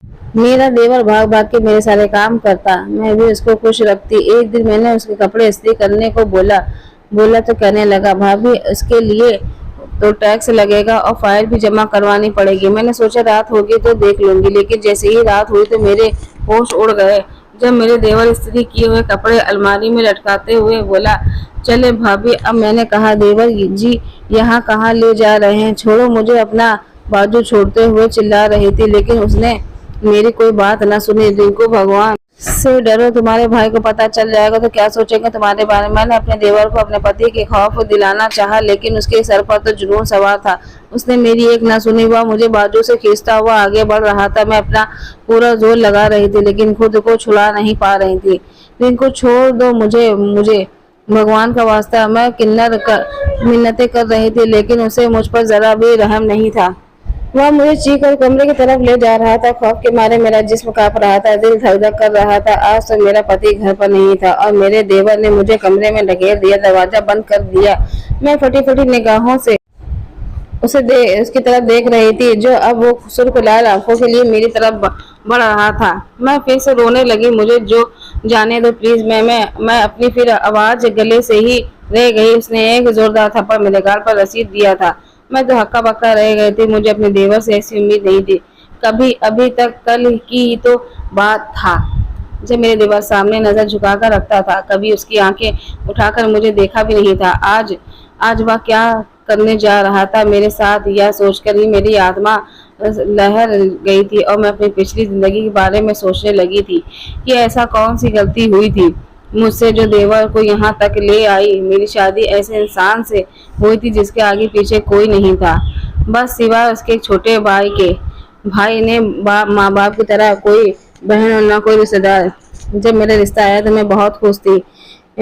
मेरा देवर भाग भाग के मेरे सारे काम करता, मैं भी उसको खुश रखती। एक दिन मैंने उसके कपड़े इस्त्री करने को बोला बोला तो कहने लगा, भाभी इसके लिए तो टैक्स लगेगा और फाइल भी जमा करवानी पड़ेगी। मैंने सोचा रात होगी तो देख लूंगी, लेकिन जैसे ही रात हुई तो मेरे होश उड़ गए जब मेरे देवर इस्त्री किए हुए कपड़े अलमारी में लटकाते हुए बोला, चले भाभी। अब मैंने कहा, देवर जी यहाँ कहाँ ले जा रहे हैं, छोड़ो मुझे। अपना बाजू छोड़ते हुए चिल्ला रही थी, लेकिन उसने मेरी कोई बात न सुनी। रिंकू, भगवान से डरो, तुम्हारे भाई को पता चल जाएगा तो क्या सोचेंगे तुम्हारे बारे में। मैंने अपने देवर को अपने पति के खौफ दिलाना चाहा, लेकिन उसके सर पर तो जुनून सवार था। उसने मेरी एक न सुनी। वह मुझे बाजू से खींचता हुआ आगे बढ़ रहा था। मैं अपना पूरा जोर लगा रही थी, लेकिन खुद को छुड़ा नहीं पा रही थी। रिंकू, छोड़ दो मुझे, मुझे भगवान का वास्ता। मैं मिन्नतें कर रही थी, लेकिन उसे मुझ पर जरा भी रहम नहीं था। वह मुझे चीख कर कमरे की तरफ ले जा रहा था। खौफ के मारे मेरा जिस्म कांप रहा था, दिल धक धक कर रहा था। आज तो मेरा पति घर पर नहीं था और मेरे देवर ने मुझे कमरे में ढकेल दिया, दरवाजा बंद कर दिया। मैं फटी फटी निगाहों से उसकी तरफ देख रही थी, जो अब वो सुर्ख लाल आंखों के लिए मेरी तरफ बढ़ रहा था। मैं फिर से रोने लगी। मुझे जो जाने दो प्लीज। मैं अपनी फिर आवाज गले से ही रह गई। उसने एक जोरदार थप्पड़ मेरे गाल पर रसीद दिया था। मैं तो हक्का बक्का रह गई थी। मुझे अपने देवर से ऐसी उम्मीद नहीं थी कभी। अभी तक कल की ही तो बात था जब मेरे देवर सामने नजर झुकाकर रखता था, कभी उसकी आंखें उठाकर मुझे देखा भी नहीं था। आज वह क्या करने जा रहा था मेरे साथ, यह सोचकर ही मेरी आत्मा लहर गई थी और मैं अपनी पिछली जिंदगी के बारे में सोचने लगी थी कि ऐसा कौन सी गलती हुई थी मुझसे जो देवर को यहाँ तक ले आई। मेरी शादी ऐसे इंसान से हुई थी जिसके आगे पीछे कोई नहीं था, बस सिवाय उसके छोटे भाई के। भाई ने माँ बाप की तरह कोई बहन और ना कोई रिश्तेदार। जब मेरा रिश्ता आया तो मैं बहुत खुश थी।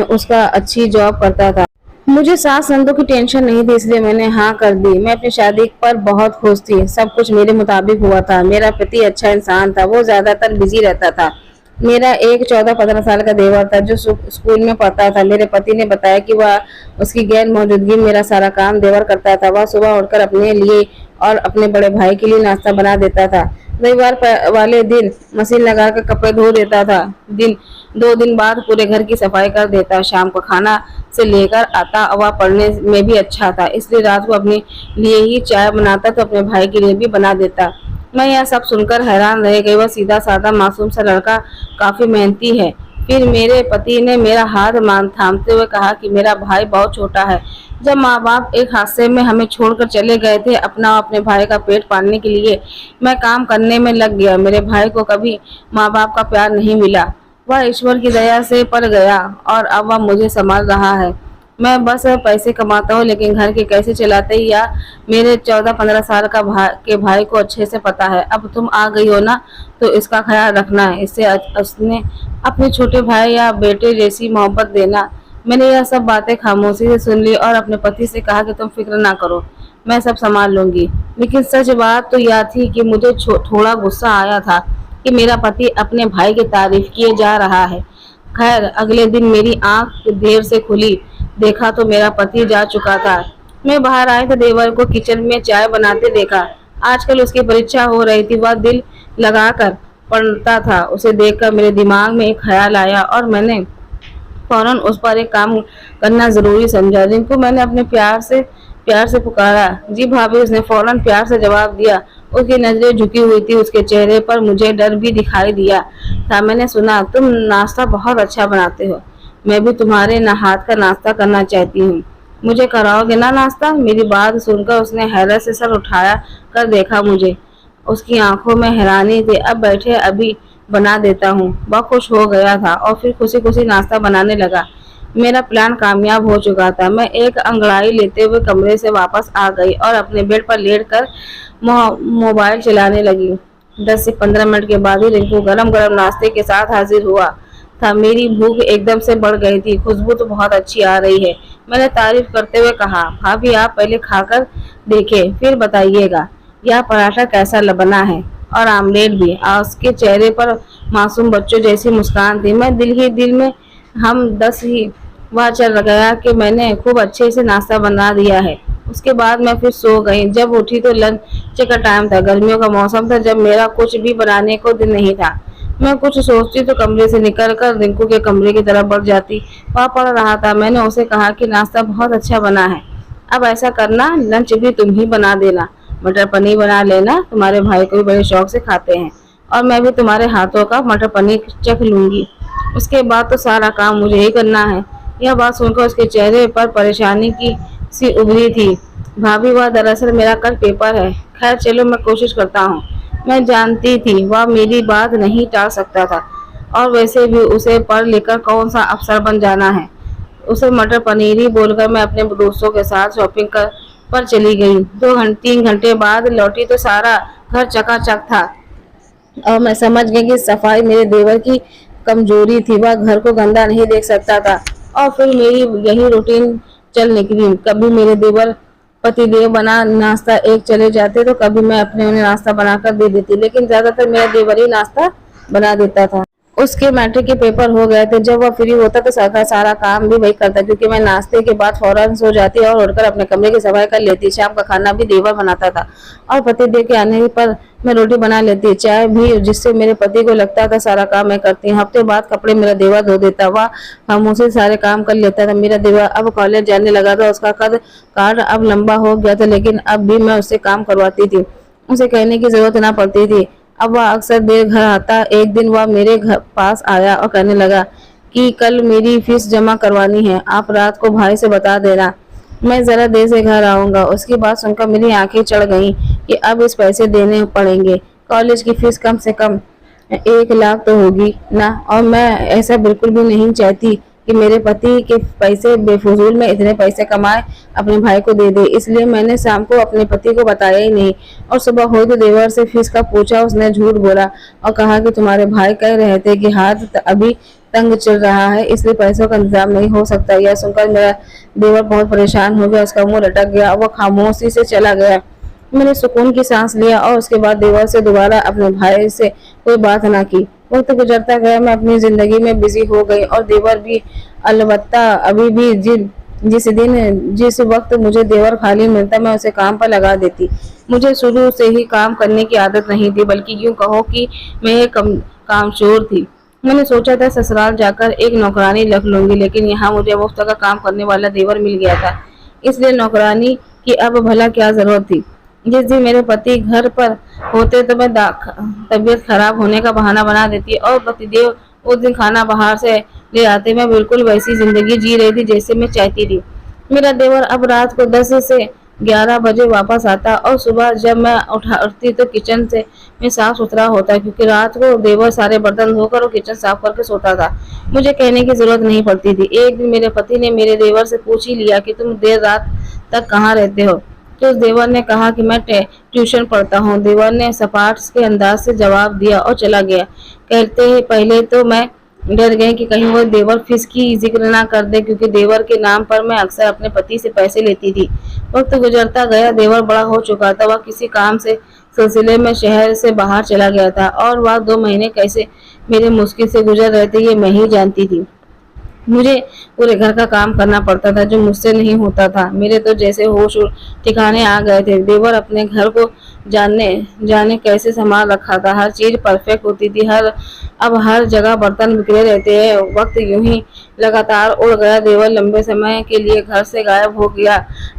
उसका अच्छी जॉब करता था। मुझे सास नंदों की टेंशन नहीं थी, इसलिए मैंने हाँ कर दी। मैं अपनी शादी पर बहुत खुश थी। सब कुछ मेरे मुताबिक हुआ था। मेरा पति अच्छा इंसान था, वो ज्यादातर बिजी रहता था। मेरा एक 14-15 साल का देवर था जो स्कूल में पढ़ता था। मेरे पति ने बताया कि वह उसकी गैर मौजूदगी में मेरा सारा काम देवर करता था। वह सुबह उठकर अपने लिए और अपने बड़े भाई के लिए नाश्ता बना देता था। रविवार वाले दिन मशीन लगाकर कपड़े धो देता था। 2 दिन बाद पूरे घर की सफाई कर देता। शाम को खाना से लेकर आता। वह पढ़ने में भी अच्छा था, इसलिए रात को अपने लिए ही चाय बनाता तो अपने भाई के लिए भी बना देता। मैं यह सब सुनकर हैरान रह गई। वह सीधा साधा मासूम सा लड़का काफी मेहनती है। फिर मेरे पति ने मेरा हाथ थामते हुए कहा कि मेरा भाई बहुत छोटा है। जब माँ बाप एक हादसे में हमें छोड़कर चले गए थे अपना अपने भाई का पेट पालने के लिए, मैं काम करने में लग गया। मेरे भाई को कभी माँ बाप का प्यार नहीं मिला। वह ईश्वर की दया से पल गया और अब वह मुझे संभाल रहा है। मैं बस पैसे कमाता हूँ, लेकिन घर के कैसे चलाते ही या मेरे 14-15 साल का भाई को अच्छे से पता है। अब तुम आ गई हो ना, तो इसका ख्याल रखना है। इससे उसने अपने छोटे भाई या बेटे जैसी मोहब्बत देना। मैंने यह सब बातें खामोशी से सुन ली और अपने पति से कहा कि तुम फिक्र ना करो, मैं सब संभाल लूंगी। लेकिन सच बात तो यह थी कि मुझे थोड़ा गुस्सा आया था कि मेरा पति अपने भाई की तारीफ किए जा रहा है। खैर, अगले दिन मेरी आंख देर से खुली। देखा तो मेरा पति जा चुका था। मैं बाहर आई तो देवर को किचन में चाय बनाते देखा। आजकल उसकी परीक्षा हो रही थी। वह दिल लगाकर पढ़ता था। उसे देखकर मेरे दिमाग में एक ख्याल आया और मैंने फौरन उस पर एक काम करना जरूरी समझा। जिनको मैंने अपने प्यार से पुकारा, जी भाभी। उसने फौरन प्यार से जवाब दिया। उसकी नजरें झुकी हुई थी। उसके चेहरे पर मुझे डर भी दिखाई दिया था। मैंने सुना, तुम नाश्ता बहुत अच्छा बनाते हो, मैं भी तुम्हारे हाथ का नाश्ता करना चाहती हूँ। मुझे कराओगे ना नाश्ता? मेरी बात सुनकर उसने हैरत से सर उठाया कर देखा मुझे। उसकी आंखों में हैरानी थी। अब बैठे, अभी बना देता हूँ। वह खुश हो गया था और फिर खुशी खुशी नाश्ता बनाने लगा। मेरा प्लान कामयाब हो चुका था। मैं एक अंगड़ाई लेते हुए कमरे से वापस आ गई और अपने बेड पर लेटकर मोबाइल चलाने लगी। 10 से 15 मिनट के बाद ही रिंकू गरम गरम नाश्ते के साथ हाजिर हुआ था। मेरी भूख एकदम से बढ़ गई थी। खुशबू तो बहुत अच्छी आ रही है। मैंने तारीफ करते हुए कहा, भाभी आप पहले खाकर देखें फिर बताइएगा यह पराठा कैसा बना है, और आमलेट भी। उसके चेहरे पर मासूम बच्चों जैसी मुस्कान थी। मैं दिल ही दिल में हम 10 ही वह चल गया कि मैंने खूब अच्छे से नाश्ता बना दिया है। उसके बाद मैं फिर सो गई। जब उठी तो लंच का टाइम था, गर्मियों का मौसम था, जब मेरा कुछ भी बनाने को दिल नहीं था। मैं कुछ सोचती तो कमरे से निकलकर रिंकू के कमरे की तरफ बढ़ जाती। वह पढ़ रहा था। मैंने उसे कहा कि नाश्ता बहुत अच्छा बना है, अब ऐसा करना लंच भी तुम ही बना देना, मटर पनीर बना लेना, तुम्हारे भाई को भी बड़े शौक से खाते हैं, और मैं भी तुम्हारे हाथों का मटर पनीर चख लूंगी। उसके बाद तो सारा काम मुझे ही करना है। यह बात सुनकर उसके चेहरे पर परेशानी की सी उभरी थी। भाभी, वह दरअसल मेरा कल पेपर है। खैर चलो, मैं कोशिश करता हूँ। मैं जानती थी वह मेरी बात नहीं टाल सकता था, और वैसे भी उसे पढ़ लिखकर कौन सा अफसर बन जाना है। उसे मटर पनीर ही बोलकर मैं अपने दोस्तों के साथ शॉपिंग पर चली गई। 2 3 घंटे बाद लौटी तो सारा घर चकाचक था, और मैं समझ गई कि सफाई मेरे देवर की कमजोरी थी। वह घर को गंदा नहीं देख सकता था, और फिर मेरी यही रूटीन चल निकली। कभी मेरे देवर पतिदेव बना नाश्ता एक चले जाते, तो कभी मैं अपने उन्हें नाश्ता बनाकर दे देती, लेकिन ज्यादातर मेरा देवर ही नाश्ता बना देता था। उसके मैट्रिक के पेपर हो गए थे। जब वह फ्री होता तो सारा काम भी वही करता, क्योंकि मैं नाश्ते के बाद फौरन सो जाती और उठकर अपने कमरे की सफाई कर लेती। शाम का खाना भी देवर बनाता था, और पति देव के आने पर मैं रोटी बना लेती, चाय भी, जिससे मेरे पति को लगता था सारा काम मैं करती हूँ। हफ्ते बाद कपड़े मेरा देवर धो देता, वह खामोशी सारे काम कर लेता था। मेरा देवर अब कॉलेज जाने लगा था, उसका कद काठ अब लंबा हो गया था, लेकिन अब भी मैं उससे काम करवाती थी, उसे कहने की जरूरत ना पड़ती थी। अब वह अक्सर देर घर आता। एक दिन वह मेरे घर पास आया और कहने लगा कि कल मेरी फीस जमा करवानी है, आप रात को भाई से बता देना, मैं जरा देर से घर आऊंगा। उसकी बात सुनकर मेरी आंखें चढ़ गईं कि अब इस पैसे देने पड़ेंगे। कॉलेज की फीस कम से कम 1 लाख तो होगी ना, और मैं ऐसा बिल्कुल भी नहीं चाहती कि मेरे पति के पैसे बेफजूल में इतने पैसे कमाए अपने भाई को दे दे। इसलिए मैंने शाम को अपने पति को बताया ही नहीं, और सुबह हुई तो देवर से फीस का पूछा। उसने झूठ बोला और कहा कि तुम्हारे भाई कह रहे थे कि हाथ अभी तंग चल रहा है, इसलिए पैसों का इंतजाम नहीं हो सकता। यह सुनकर मेरा देवर बहुत परेशान हो गया, उसका मुंह लटक गया और वह खामोशी से चला गया। मैंने सुकून की सांस लिया और उसके बाद देवर से दोबारा अपने भाई से कोई बात ना की। वक्त गुजरता गया, मैं अपनी जिंदगी में बिजी हो गई, और देवर भी। अलबत्ता अभी भी जिस वक्त मुझे देवर खाली मिलता, मैं उसे काम पर लगा देती। मुझे शुरू से ही काम करने की आदत नहीं थी, बल्कि यूं कहो कि मैं एक कामचोर थी। मैंने सोचा था ससुराल जाकर एक नौकरानी रख लूंगी, लेकिन यहाँ मुझे मुफ्त का काम करने वाला देवर मिल गया था, इसलिए नौकरानी की अब भला क्या जरूरत थी। जिस दिन मेरे पति घर पर होते तो मैं तबीयत खराब होने का बहाना बना देती, और पतिदेव उस दिन खाना बाहर से ले आते। मैं बिल्कुल वैसी जिंदगी जी रही थी जैसे मैं चाहती थी। मेरा देवर अब रात को 10 से 11 बजे वापस आता, और सुबह जब मैं उठती तो किचन से में साफ सुथरा होता, क्योंकि रात को देवर सारे बर्तन धोकर और किचन साफ करके सोता था। मुझे कहने की जरूरत नहीं पड़ती थी। एक दिन मेरे पति ने मेरे देवर से पूछ ही लिया कि तुम देर रात तक कहाँ रहते हो, तो उस देवर ने कहा कि मैं ट्यूशन पढ़ता हूँ। देवर ने सपाट के अंदाज से जवाब दिया और चला गया। कहते ही पहले तो मैं डर गई कि कहीं वो देवर फीस की जिक्र ना कर दे, क्योंकि देवर के नाम पर मैं अक्सर अपने पति से पैसे लेती थी। वक्त गुजरता गया, देवर बड़ा हो चुका था, वह किसी काम से सिलसिले में शहर से बाहर चला गया था, और वह 2 महीने कैसे मेरे मुश्किल से गुजर रहे थे ये मैं ही जानती थी। मुझे पूरे घर का काम करना पड़ता था, जो मुझसे नहीं होता था। मेरे तो जैसे होश ठिकाने आ गए थे। देवर अपने घर को जाने जाने कैसे संभाल रखा था, हर चीज परफेक्ट होती थी। अब हर जगह बर्तन बिखरे रहते हैं। वक्त यूं ही लगातार उड़ गया। देवर लंबे समय के लिए घर से गायब हो गया।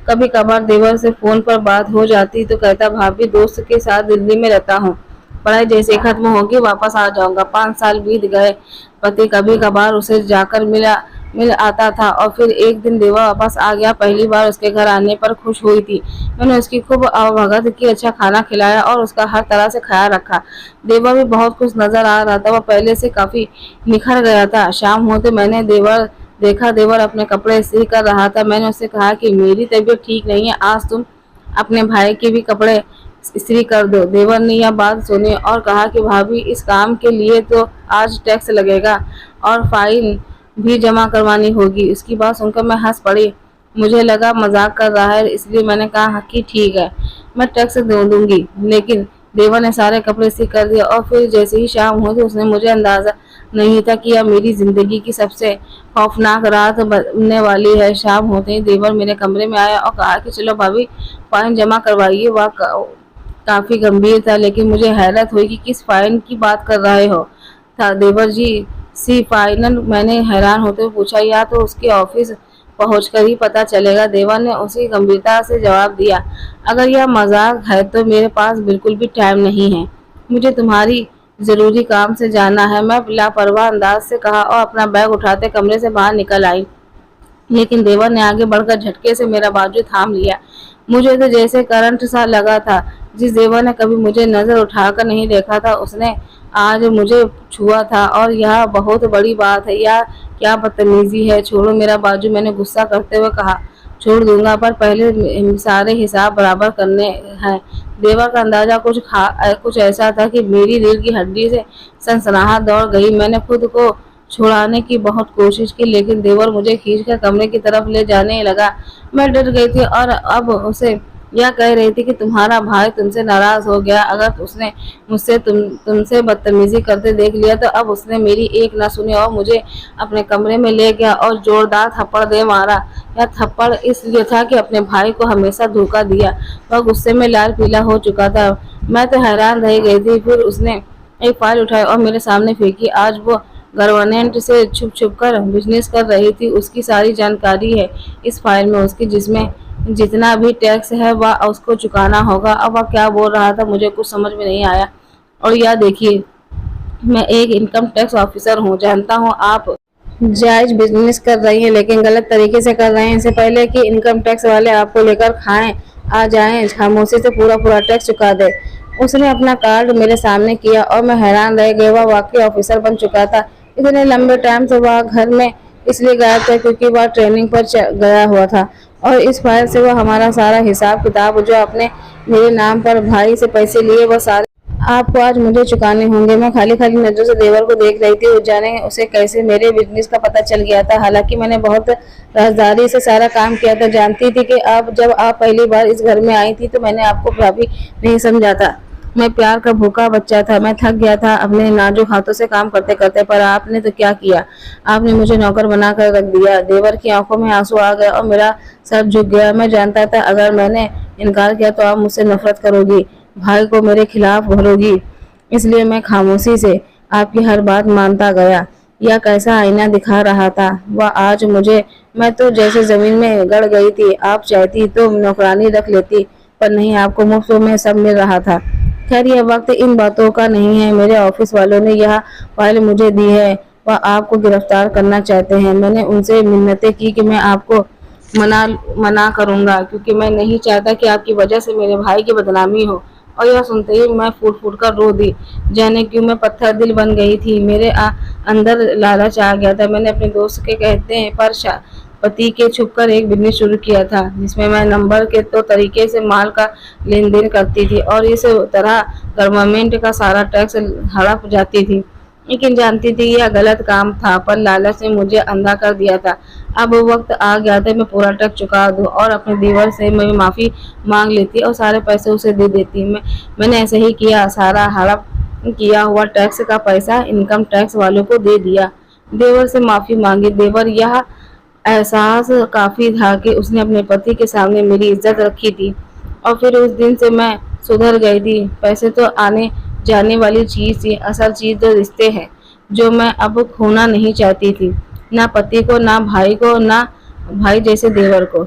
कभी कभार देवर से फोन पर बात हो जाती तो कहता, भाभी दोस्त के साथ दिल्ली में रहता हूँ, पढ़ाई जैसे खत्म होगी वापस आ जाऊंगा। 5 साल बीत गए। पति कभी कभार उसे जाकर मिल आता था, और फिर एक दिन देवा वापस आ गया। पहली बार उसके घर आने पर खुश हुई थी। मैंने उसकी खूब आवभगत की, अच्छा खाना खिलाया और उसका हर तरह से ख्याल रखा। देवा भी बहुत खुश नजर आ रहा था, वह पहले से काफी निखर गया था। शाम होते मैंने देवर अपने कपड़े इस्त्री कर रहा था। मैंने उससे कहा कि मेरी तबीयत ठीक नहीं है, आज तुम अपने भाई के भी कपड़े इस्त्री कर दो। देवर ने यह बात सुनी और कहा कि भाभी, इस काम के लिए तो आज टैक्स लगेगा और फाइन भी जमा करवानी होगी। उसकी बात सुनकर मैं हंस पड़ी। मुझे लगा मजाक कर रहा है, इसलिए मैंने कहा कि ठीक है, मैं टैक्स दे दूंगी, लेकिन देवर ने सारे कपड़े इस्त्री कर दिए और फिर जैसे ही शाम हुई तो उसने मुझे अंदाजा नहीं था कि अब मेरी जिंदगी की सबसे खौफनाक रात बनने वाली है। शाम होते ही देवर मेरे कमरे में आया और कहा कि चलो भाभी फाइन जमा करवाइए। वह काफी गंभीर था, लेकिन मुझे हैरत हुई कि किस फाइन की बात कर रहे हो था देवर जी। सी फाइनल, मैंने हैरान होते हुए पूछा। या तो उसके ऑफिस पहुंचकर ही पता चलेगा, देवर ने उसी गंभीरता से जवाब दिया। अगर यह मजाक है तो मेरे पास बिल्कुल भी टाइम नहीं है, मुझे तुम्हारी जरूरी काम से जाना है। मैं लापरवाह अंदाज से कहा और अपना बैग उठाते कमरे से बाहर निकल आई, लेकिन देवर ने आगे बढ़कर झटके से मेरा बाजू थाम लिया। मुझे तो जैसे करंट सा लगा था। जिस देवर ने कभी मुझे नजर उठाकर नहीं देखा था, उसने आज मुझे छुआ था, और यह बहुत बड़ी बात है। या क्या बदतमीजी है। छोड़ो मेरा बाजू, मैंने गुस्सा करते हुए कहा। छोड़ दूंगा, पर पहले सारे हिसाब बराबर करने हैं। देवर का अंदाजा कुछ ऐसा था कि मेरी रीढ़ की हड्डी से सनसनाहट दौड़ गई। मैंने खुद को छुड़ाने की बहुत कोशिश की, लेकिन देवर मुझे खींचकर कमरे की तरफ ले जाने लगा। मैं डर गई थी और अब उसे यह कह रही थी कि तुम्हारा भाई तुमसे नाराज हो गया। अगर उसने मुझसे तुमसे बदतमीजी करते देख लिया तो अब उसने मेरी एक ना सुनी और मुझे अपने कमरे में ले गया और जोरदार थप्पड़ दे मारा। यह थप्पड़ इसलिए था कि अपने भाई को हमेशा धोखा दिया। वह गुस्से में लाल पीला हो चुका था। मैं तो हैरान रह गई थी। फिर उसने एक फाइल उठाई और मेरे सामने फेंकी। आज वो गवर्नमेंट से छुप छुप कर बिजनेस कर रही थी। उसकी सारी जानकारी है इस फाइल में, उसकी जिसमें जितना भी टैक्स है वह उसको चुकाना होगा। अब वह क्या बोल रहा था मुझे कुछ समझ में नहीं आया। और यह देखिए, मैं एक इनकम टैक्स ऑफिसर हूँ, जानता हूँ आप जायज बिजनेस कर रही हैं, लेकिन गलत तरीके से कर रहे हैं। इससे पहले कि इनकम टैक्स वाले आपको लेकर खाएं आ जाएं, खामोशी से पूरा पूरा टैक्स चुका दे। उसने अपना कार्ड मेरे सामने किया और मैं हैरान रह गई। वह वाकई ऑफिसर बन चुका था। इतने लंबे टाइम से वह घर में इसलिए गया था क्योंकि वह ट्रेनिंग पर गया हुआ था, और इस फाइल से वह हमारा सारा हिसाब किताब जो आपने मेरे नाम पर भाई से पैसे लिए वह सारे आपको आज मुझे चुकाने होंगे। मैं खाली खाली नजरों से देवर को देख रही थी। उस जाने उसे कैसे मेरे बिजनेस का पता चल गया था। हालांकि मैंने बहुत राजदारी से सारा काम किया था। जानती थी कि आप जब आप पहली बार इस घर में आई थी तो मैंने आपको भाभी नहीं समझा था। मैं प्यार का भूखा बच्चा था। मैं थक गया था अपने नाजुक हाथों से काम करते करते। पर आपने तो क्या किया, आपने मुझे नौकर बनाकर रख दिया। देवर की आंखों में आंसू आ गए और मेरा सर झुक गया। मैं जानता था अगर मैंने इनकार किया तो आप मुझसे नफरत करोगी, भाई को मेरे खिलाफ भरोगी, इसलिए मैं खामोशी से आपकी हर बात मानता गया। यह कैसा आईना दिखा रहा था वह आज मुझे। मैं तो जैसे जमीन में गड़ गई थी। आप चाहती तो नौकरानी रख लेती, पर नहीं, आपको मुफ्त में सब मिल रहा था। खैर, यह वक्त इन बातों का नहीं है। मेरे ऑफिस वालों ने यह फाइल मुझे दी है। वह आपको गिरफ्तार करना चाहते हैं। मैंने उनसे मिन्नतें की कि मैं आपको मना करूंगा, क्योंकि मैं नहीं चाहता कि आपकी वजह से मेरे भाई की बदनामी हो। और यह सुनते ही मैं फूट फूट कर रो दी। जाने क्यों मैं पत्थर दिल बन गई थी। मेरे अंदर लालच आ गया था। मैंने अपने दोस्त के कहते हैं पर पति के छुपकर एक बिजनेस शुरू किया था, जिसमें मैं नंबर के तो तरीके से माल का लेन देन करती थी और इस तरह गवर्नमेंट का सारा टैक्स हड़प जाती थी। लेकिन जानती थी यह गलत काम था, पर लालच ने मुझे अंधा कर दिया था। अब वक्त आ गया था मैं पूरा टैक्स चुका दूं और अपने देवर से मैं माफ़ी मांग लेती और सारे पैसे उसे दे देती। मैंने ऐसे ही किया। सारा हड़प किया हुआ टैक्स का पैसा इनकम टैक्स वालों को दे दिया। देवर से माफ़ी मांगी। देवर यह एहसास काफ़ी था कि उसने अपने पति के सामने मेरी इज्जत रखी थी, और फिर उस दिन से मैं सुधर गई थी। पैसे तो आने जाने वाली चीज़ थी, असल चीज़ तो रिश्ते हैं जो मैं अब खोना नहीं चाहती थी, ना पति को, ना भाई को, ना भाई जैसे देवर को।